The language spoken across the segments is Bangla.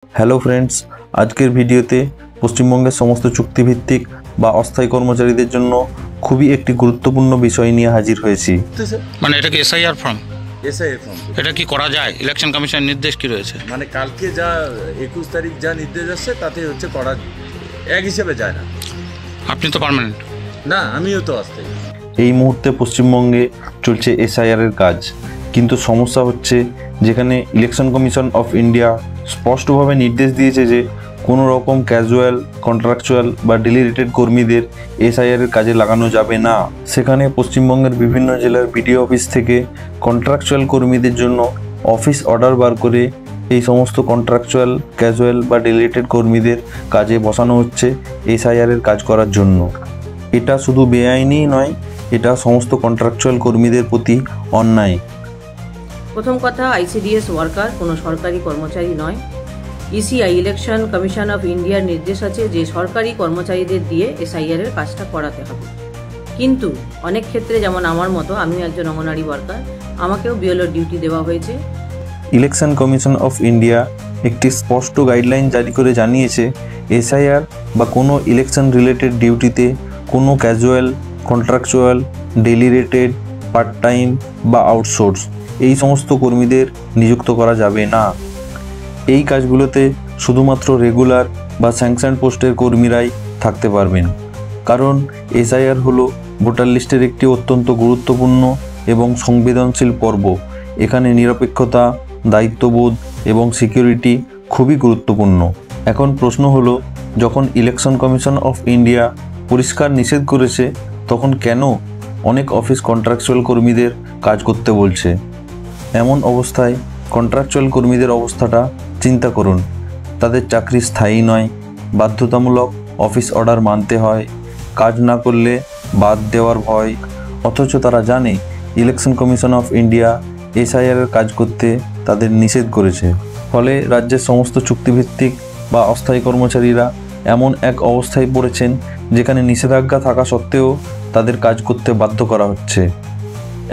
হ্যালো ফ্রেন্ডস, আজকের ভিডিওতে পশ্চিমবঙ্গের সমস্ত চুক্তিভিত্তিক বা অস্থায়ী কর্মচারীদের জন্য খুবই একটি গুরুত্বপূর্ণ বিষয় নিয়ে হাজির হয়েছি। মানে এটা কি এসআইআর ফর্ম? এসআইআর ফর্ম এটা কি করা যায়? ইলেকশন কমিশনের নির্দেশ কি রয়েছে? মানে কালকে যা 21 তারিখ যা নির্দেশ আসছে তাতে হচ্ছে করা এক হিসেবে যায় না। আপনি তো পার্মানেন্ট না, আমিও তো অস্থায়ী। এই মুহূর্তে পশ্চিমবঙ্গে চলছে এসআইআরের কাজ, কিন্তু সমস্যা হচ্ছে যেখানে ইলেকশন কমিশন অফ ইন্ডিয়া স্পষ্টভাবে নির্দেশ দিয়েছে যে কোনো রকম ক্যাজুয়াল, কন্ট্রাকচুয়াল বা ডেলিগেটেড কর্মীদের এসআইআরের কাজে লাগানো যাবে না। সেখানে পশ্চিমবঙ্গের বিভিন্ন জেলার বিডিও অফিস থেকে কন্ট্রাকচুয়াল কর্মীদের জন্য অফিস অর্ডার বার করে এই সমস্ত কন্ট্রাকচুয়াল, ক্যাজুয়াল বা ডেলিগেটেড কর্মীদের কাজে বসানো হচ্ছে এসআইআরের কাজ করার জন্য। এটা শুধু বেআইনি নয়, এটা সমস্ত কন্ট্রাকচুয়াল কর্মীদের প্রতি অন্যায়। প্রথম কথা, আইসিডিএস ওয়ার্কার কোনো সরকারি কর্মচারী নয়। ইসিআই ইলেকশন কমিশন অফ ইন্ডিয়ার নির্দেশ আছে যে সরকারি কর্মচারীদের দিয়ে এসআইআর এর কাজটা করাতে হবে, কিন্তু অনেক ক্ষেত্রে, যেমন আমার মতো, আমিও একজন অঙ্গনওয়াড়ি ওয়ার্কার, আমাকেও বিএলও ডিউটি দেওয়া হয়েছে। ইলেকশন কমিশন অফ ইন্ডিয়া একটি স্পষ্ট গাইডলাইন জারি করে জানিয়েছে এসআইআর বা কোনো ইলেকশন রিলেটেড ডিউটিতে কোনো casual, contractual, delegated, part time বা আউটসোর্স এই সমস্ত কর্মীদের নিযুক্ত করা যাবে না। এই কাজগুলোতে শুধুমাত্র রেগুলার বা স্যাংশন পোস্টের কর্মীরাই থাকতে পারবেন, কারণ এসআইআর হলো ভোটার লিস্টের একটি অত্যন্ত গুরুত্বপূর্ণ এবং সংবেদনশীল পর্ব। এখানে নিরপেক্ষতা, দায়িত্ববোধ এবং সিকিউরিটি খুবই গুরুত্বপূর্ণ। এখন প্রশ্ন হলো, যখন ইলেকশন কমিশন অফ ইন্ডিয়া পরিষ্কার নিষেধ করেছে, তখন কেন অনেক অফিস কন্ট্রাকচুয়াল কর্মীদের কাজ করতে বলছে? এমন অবস্থায় কন্ট্রাকচুয়াল কর্মীদের অবস্থাটা চিন্তা করুন। তাদের চাকরি স্থায়ী নয়, বাধ্যতামূলক অফিস অর্ডার মানতে হয়, কাজ না করলে বাদ দেওয়ার ভয়, অথচ তারা জানে ইলেকশন কমিশন অফ ইন্ডিয়া এসআইআরের কাজ করতে তাদের নিষেধ করেছে। ফলে রাজ্যের সমস্ত চুক্তিভিত্তিক বা অস্থায়ী কর্মচারীরা এমন এক অবস্থায় পড়েছেন যেখানে নিষেধাজ্ঞা থাকা সত্ত্বেও তাদের কাজ করতে বাধ্য করা হচ্ছে।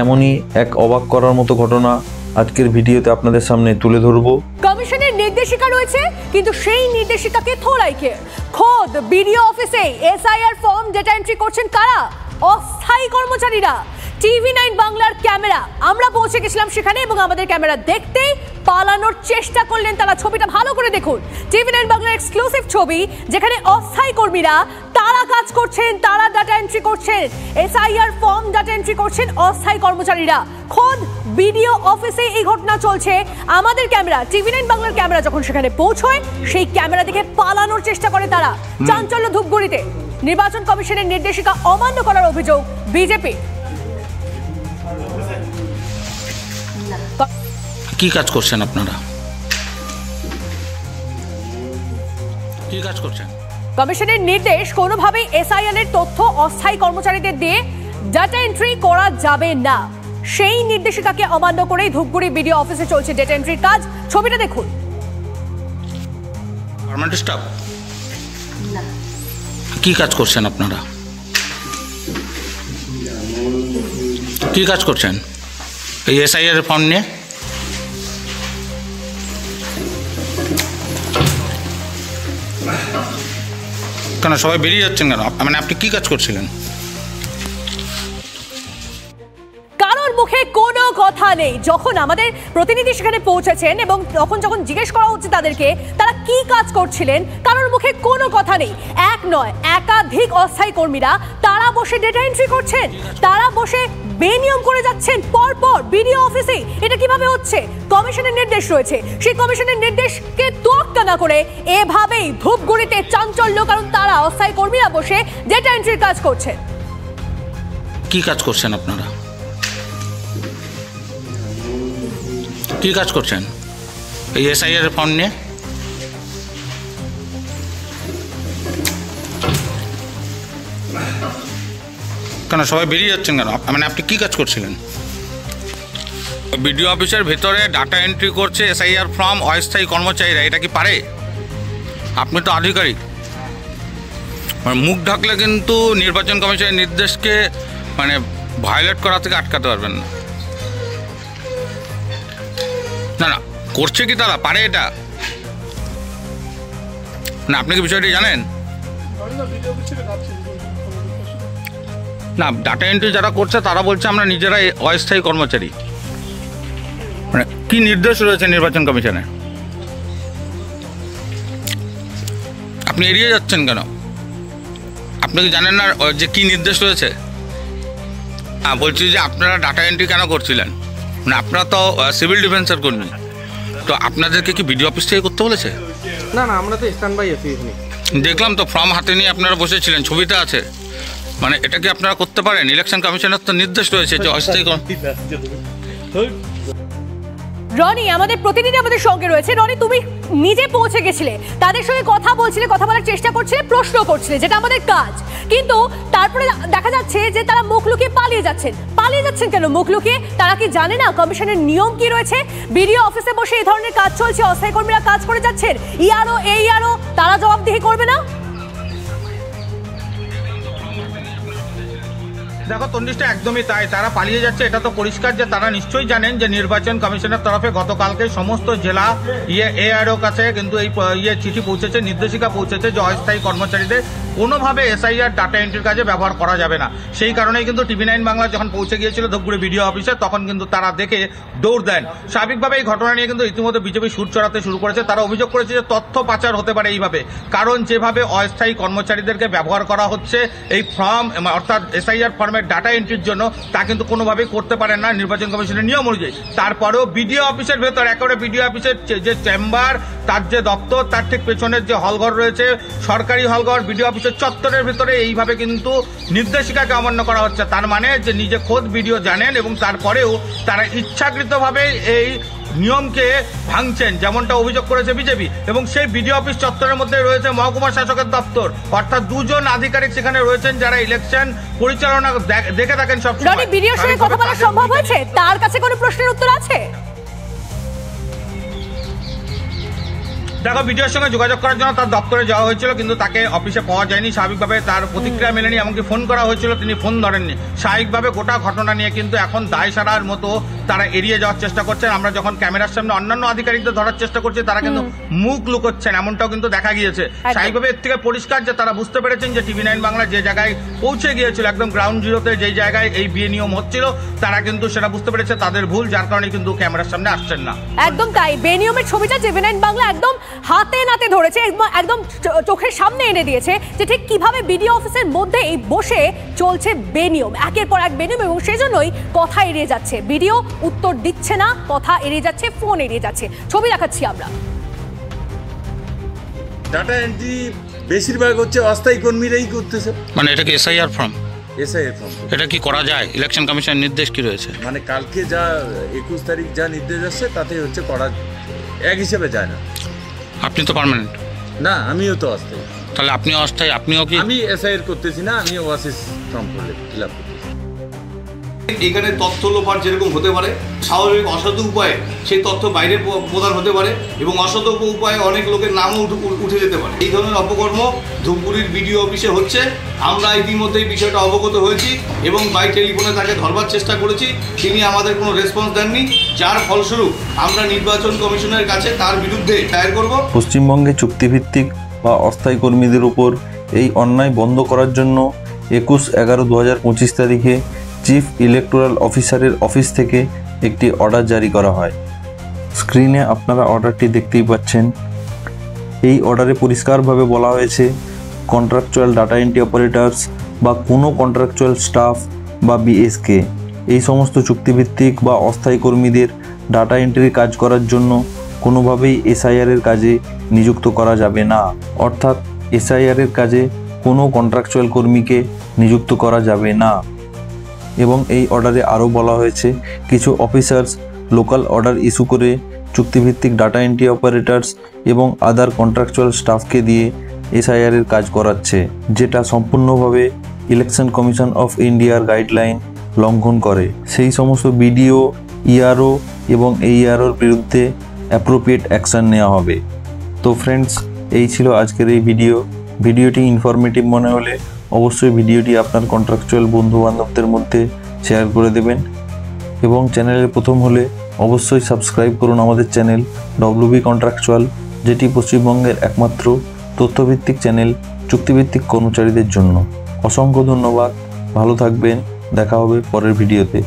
এমনই এক অবাক করার মতো ঘটনা আজকের ভিডিওতে আপনাদের সামনে তুলে ধরব। কমিশনের নির্দেশিকা রয়েছে, কিন্তু সেই নির্দেশিকাকে থোড়াইকে খোদ বিডিও অফিসে এসআইআর ফর্ম ডেটা এন্ট্রি করছেন কারা? অস্থায়ী কর্মচারীরা। টিভি9 বাংলার ক্যামেরা, আমরা পৌঁছে গেছিলাম সেখানে এবং আমাদের ক্যামেরা দেখতেই পালানোর চেষ্টা করলেন তারা। ছবিটা ভালো করে দেখুন, টিভি9 বাংলার এক্সক্লুসিভ ছবি, যেখানে অস্থায়ী কর্মীরা তারা কাজ করছেন, তারা ডাটা এন্ট্রি করছেন, এসআইআর ফর্ম ডাটা এন্ট্রি করছেন অস্থায়ী কর্মচারীরা। খোদ বিডিও অফিসে এই ঘটনা চলছে। আমাদের ক্যামেরা, টিভি9 বাংলার ক্যামেরা যখন সেখানে পৌঁছয়, সেই ক্যামেরা দেখে পালানোর চেষ্টা করে তারা। চাঞ্চল্য ধূপগুড়িতে। নির্বাচন কমিশনের নির্দেশিকা অমান্য করার অভিযোগ বিজেপি। কি কাজ করছেন আপনারা? কি কাজ করছেন? কমিশনের নির্দেশ, কোনোভাবেই এসআইআর এর তথ্য অস্থায়ী কর্মচারীদের দিয়ে ডাটা এন্ট্রি করা যাবে না। সেই নির্দেশিকাকে অমান্য করেই ধূপগুড়ি বিডিও অফিসে চলছে ডেটা এন্ট্রির কাজ। ছবিটা দেখুন। Permanent staff? কি কাজ করছেন আপনারা? কি কাজ করছেন এই এসআইআর এর ফর্ম নিয়ে? কেন সবাই বেরিয়ে যাচ্ছেন কেন? মানে আপনি কি কাজ করছিলেন? কারোর মুখে কোনো কথা নেই। যখন আমাদের প্রতিনিধি সেখানে পৌঁছেছেন এবং যখন জিজ্ঞেস করা হচ্ছে তাদেরকে তারা কি কাজ করছিলেন, কারোর মুখে কোনো কথা নেই। এক নয়, একাধিক অস্থায়ী কর্মীরা তারা বসে ডেটা এন্ট্রি করছেন, তারা বসে বেনিয়ম করে যাচ্ছেন পরপর বিডিও অফিসে। এটা কিভাবে হচ্ছে? কমিশনের নির্দেশ রয়েছে, সেই কমিশনের নির্দেশকে তোয়াক্কা না করে এভাবেই ধূপগুড়িতে চাঞ্চল্য, কারণ তারা অস্থায়ী কর্মীরা বসে ডেটা এন্ট্রির কাজ করছেন। কি কাজ করছেন আপনারা? কি কাজ করছেন এই এসআইআর এর ফর্ম নিয়ে? কেন সবাই বেরিয়ে যাচ্ছেন কেন? মানে আপনি কি কাজ করছিলেন? বিডিও অফিসের ভেতরে ডাটা এন্ট্রি করছে এসআইআর ফর্ম অস্থায়ী কর্মচারীরা, এটা কি পারে? আপনি তো আধিকারিক, মানে মুখ ঢাকলে কিন্তু নির্বাচন কমিশনের নির্দেশকে মানে ভায়োলেট করা থেকে আটকাতে পারবেন না। না না, করছে কি তারা? পারে এটা? না আপনি কি বিষয়টি জানেন? না, ডাটা এন্ট্রি যারা করছে তারা বলছে আমরা নিজেরাই অস্থায়ী কর্মচারী। মানে কি নির্দেশ রয়েছে নির্বাচন কমিশনের? আপনি এড়িয়ে যাচ্ছেন কেন? আপনি কি জানেন না যে কি নির্দেশ রয়েছে? হ্যাঁ, বলছি যে আপনারা ডাটা এন্ট্রি কেন করছিলেন? মানে আপনারা তো সিভিল ডিফেন্সের কর্মী, তো আপনাদেরকে কি বিডিও অফিস থেকে করতে বলেছে? না না, আমরা তো স্ট্যান্ড বাই আছি এখানে। দেখলাম তো ফর্ম হাতে নিয়ে আপনারা বসেছিলেন, ছবিটা আছে। মানে এটা কি আপনারা করতে পারেন? ইলেকশন কমিশনের তো নির্দেশ রয়েছে যে অস্থায়ী রনি আমাদের প্রতিনিধি আমাদের সঙ্গে রয়েছে। রনি, তুমি নিজে পৌঁছে গেছিলে, তাদের সঙ্গে কথা বলছিলে, কথা বলার চেষ্টা করছিলে, প্রশ্ন করছিলে, যেটা আমাদের কাজ, কিন্তু তারপরে দেখা যাচ্ছে যে তারা মুখ লুকিয়ে পালিয়ে যাচ্ছেন কেন মুখ লুকিয়ে? তারা কি জানে না কমিশনের নিয়ম কি রয়েছে? বিডিও অফিসে বসে এই ধরনের কাজ চলছে, অস্থায়ী কর্মীরা কাজ করে যাচ্ছেন, ইআরও তারা জবাবদিহি করবে না? দেখো তন্ডিষ্টা, একদমই তাই, তারা পালিয়ে যাচ্ছে। এটা তো পরিষ্কার যে তারা নিশ্চয়ই জানেন যে নির্বাচন কমিশনের তরফে গতকালকে সমস্ত জেলা এআরও কাছে কিন্তু এই চিঠি পৌঁছেছে, নির্দেশিকা পৌঁছেছে যে অস্থায়ী কর্মচারীদের কোনোভাবে এসআইআর ডাটা এন্ট্রির কাজে ব্যবহার করা যাবে না। সেই কারণেই কিন্তু টিভি9 বাংলা যখন পৌঁছে গিয়েছিল ধূপগুড়ি বিডিও অফিসে, তখন কিন্তু তারা দেখে দৌড় দেন। স্বাভাবিকভাবে এই ঘটনা নিয়ে কিন্তু ইতিমধ্যে বিজেপি সুর চড়াতে শুরু করেছে। তারা অভিযোগ করেছে যে তথ্য পাচার হতে পারে এইভাবে, কারণ যেভাবে অস্থায়ী কর্মচারীদেরকে ব্যবহার করা হচ্ছে এই ফর্ম অর্থাৎ এসআইআর ফর্মের ডাটা এন্ট্রির জন্য, তা কিন্তু কোনোভাবেই করতে পারেন না নির্বাচন কমিশনের নিয়ম অনুযায়ী। তারপরেও বিডিও অফিসের ভেতর একেবারে বিডিও অফিসের যে চেম্বার, তার যে দপ্তর, তার ঠিক পেছনের যে হলঘর রয়েছে, সরকারি হলঘর, বিডিও অফিসের চত্বরের ভিতরে এইভাবে কিন্তু নির্দেশিকাকে অমান্য করা হচ্ছে। তার মানে যে নিজে খোদ বিডিও জানেন এবং তারপরেও তারা ইচ্ছাকৃতভাবে এই নিয়মকে ভাঙছেন, যেমনটা অভিযোগ করেছে বিজেপি। এবং সেই বিডিও অফিস চত্বরের মধ্যে রয়েছে মহকুমা শাসকের দপ্তর, অর্থাৎ দুজন আধিকারিক সেখানে রয়েছেন যারা ইলেকশন পরিচালনা দেখে থাকেন সব সময়। বিডিওর সঙ্গে কথা বলা সম্ভব হয়েছে? তার কাছে কোনো প্রশ্নের উত্তর আছে? দেখো, বিডিওর সঙ্গে যোগাযোগ করার জন্য তার দপ্তরে যাওয়া হয়েছিল, কিন্তু তাকে অফিসে পাওয়া যায়নি। স্বাভাবিকভাবে তার প্রতিক্রিয়া মেলেনি, এমনকি ফোন করা হয়েছিল, তিনি ফোন ধরেননি। স্বাভাবিকভাবে গোটা ঘটনা নিয়ে কিন্তু এখন দায় সারার মতো তারা এড়িয়ে যাওয়ার চেষ্টা করছেন। আমরা যখন ক্যামেরার সামনে অন্যান্য আধিকারিকদের ধরার চেষ্টা করছি, তারা কিন্তু মুখ লুকোচ্ছেন, এমনটাও কিন্তু দেখা গিয়েছে। স্বাভাবিকভাবে এর থেকে পরিষ্কার যে তারা বুঝতে পেরেছেন যে টিভি9 বাংলা যে জায়গায় পৌঁছে গিয়েছিল, একদম গ্রাউন্ড জিরোতে যেই জায়গায় এই বিয়ে নিয়ম হচ্ছিল, তারা কিন্তু সেটা বুঝতে পেরেছে তাদের ভুল, যার কারণে কিন্তু ক্যামেরার সামনে আসছেন না। একদম তাই, বেনিয়মের ছবিটা টিভি9 বাংলা একদম হাতে নাতে ধরেছে, একদম চোখের সামনে এনে দিয়েছে যে ঠিক কিভাবে বিডিও অফিসের মধ্যে এই বসে চলছে বেনিয়ম, একের পর এক বেনিয়ম, এবং সেজন্যই কথা এড়িয়ে যাচ্ছে বিডিও, উত্তর দিচ্ছে না, কথা এড়িয়ে যাচ্ছে, ফোন এড়িয়ে যাচ্ছে। ছবি দেখাচ্ছি আমরা। ডাটা এন্ট্রি বেশিরভাগ হচ্ছে অস্থায়ী কর্মীরাই করতেছে। মানে এটা কি এসআইআর ফর্ম? এসআইআর ফর্ম এটা কি করা যায়? ইলেকশন কমিশনের নির্দেশ কি রয়েছে? মানে কালকে যা 21 তারিখ যা নির্দেশ আসছে তাতে হচ্ছে করা এক হিসেবে যায় না। আপনি তো পার্মানেন্ট না, আমিও তো অস্থায়ী। তাহলে আপনিও অস্থায়ী, আপনিও কি? আমি এসআইআর করতেছি না, আমি ওয়াসিস ফর্ম ফিল আপ করতেছি। এখানে তথ্য লোপাট যেরকম হতে পারে, স্বাভাবিক অসৎ উপায়ে সেই তথ্য বাইরে প্রদান হতে পারে, এবং অসৎ উপায়ে অনেক লোকের নামও উঠে যেতে পারে। এই ধরনের অপকর্ম ধূপগুড়ির বিডিও অফিসে হচ্ছে। আমরা ইতিমধ্যেই বিষয়টা অবগত হয়েছি এবং বাই টেলিফোনে তাকে ধরবার চেষ্টা করেছি, তিনি আমাদের কোনো রেসপন্স দেননি, যার ফলস্বরূপ আমরা নির্বাচন কমিশনের কাছে তার বিরুদ্ধে দায়ের করব। পশ্চিমবঙ্গে চুক্তিভিত্তিক বা অস্থায়ী কর্মীদের উপর এই অন্যায় বন্ধ করার জন্য 21/11/2025 তারিখে চিফ ইলেকটোরাল অফিসারের অফিস থেকে একটি অর্ডার জারি করা হয়। স্ক্রিনে আপনারা অর্ডারটি দেখতেই পাচ্ছেন। এই অর্ডারে পরিষ্কারভাবে বলা হয়েছে কন্ট্রাকচুয়াল ডাটা এন্ট্রি অপারেটরস বা কোনো কন্ট্রাকচুয়াল স্টাফ বা বিএসকে এই সমস্ত চুক্তিভিত্তিক বা অস্থায়ী কর্মীদের ডাটা এন্ট্রির কাজ করার জন্য কোনোভাবেই এসআইআরের কাজে নিযুক্ত করা যাবে না। অর্থাৎ এসআইআরের কাজে কোনো কন্ট্রাকচুয়াল কর্মীকে নিযুক্ত করা যাবে না। এবং এই অর্ডারে আরও বলা হয়েছে কিছু অফিসার্স লোকাল অর্ডার ইস্যু করে চুক্তিভিত্তিক ডাটা এন্ট্রি অপারেটরস এবং আদার কন্ট্রাকচুয়াল স্টাফকে দিয়ে এসআইআরের কাজ করাচ্ছে, যেটা সম্পূর্ণভাবে ইলেকশন কমিশন অফ ইন্ডিয়ার গাইডলাইন লঙ্ঘন করে। সেই সমস্ত বিডিও, ইআরও এবং এইআরওর বিরুদ্ধে অ্যাপ্রোপ্রিয়েট অ্যাকশন নেওয়া হবে। তো ফ্রেন্ডস, এই ছিল আজকের এই ভিডিওটি ইনফরমেটিভ মনে হলে অবশ্যই ভিডিওটি আপনার কন্ট্রাকচুয়াল বন্ধুবান্ধবদের মধ্যে শেয়ার করে দেবেন, এবং চ্যানেলের প্রথম হলে অবশ্যই সাবস্ক্রাইব করুন আমাদের চ্যানেল WB কন্ট্রাকচুয়াল, যেটি পশ্চিমবঙ্গের একমাত্র তথ্যভিত্তিক চ্যানেল চুক্তিভিত্তিক কর্মচারীদের জন্য। অসংখ্য ধন্যবাদ, ভালো থাকবেন, দেখা হবে পরের ভিডিওতে।